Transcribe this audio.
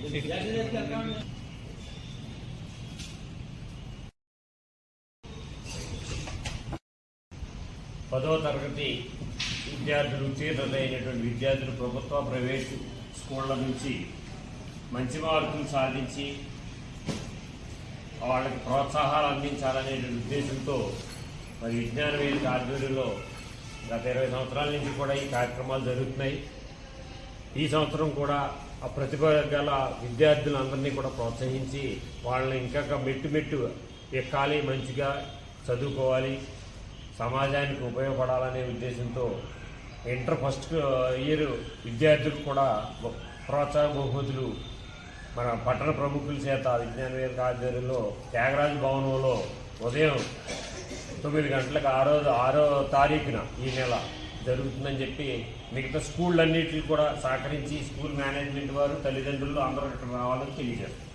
10వ తరగతి విద్యార్థులు ఉత్తీర్ణులైనటువంటి విద్యార్థులు ప్రభుత్వ ప్రైవేటు స్కూళ్ళ నుంచి మంచి మార్కులు సాధించి వాళ్ళకి ప్రోత్సాహాలు అందించాలనే ఉద్దేశంతో మరి విజ్ఞాన వేదిక ఆధ్వర్యంలో గత 20 సంవత్సరాల నుంచి కూడా ఈ కార్యక్రమాలు జరుగుతున్నాయి. ఈ సంవత్సరం కూడా ఆ ప్రతిభ గల విద్యార్థులందరినీ కూడా ప్రోత్సహించి వాళ్ళని ఇంకా మెట్టు ఎక్కాలి, మంచిగా చదువుకోవాలి, సమాజానికి ఉపయోగపడాలనే ఉద్దేశంతో ఇంటర్ ఫస్ట్ ఇయర్ విద్యార్థులకు కూడా ప్రోత్సాహ బహుమతులు మన పట్టణ ప్రముఖుల చేత విజ్ఞాన వేదిక ఆధ్వర్యంలో త్యాగరాజ భవనంలో ఉదయం 9 గంటలకు 6వ తారీఖున ఈ నెల జరుగుతుందని చెప్పి మిగతా స్కూళ్ళన్నిటికీ కూడా సహకరించి స్కూల్ మేనేజ్మెంట్ వారు, తల్లిదండ్రులు అందరూ ఇక్కడ రావాలని తెలియజేస్తారు.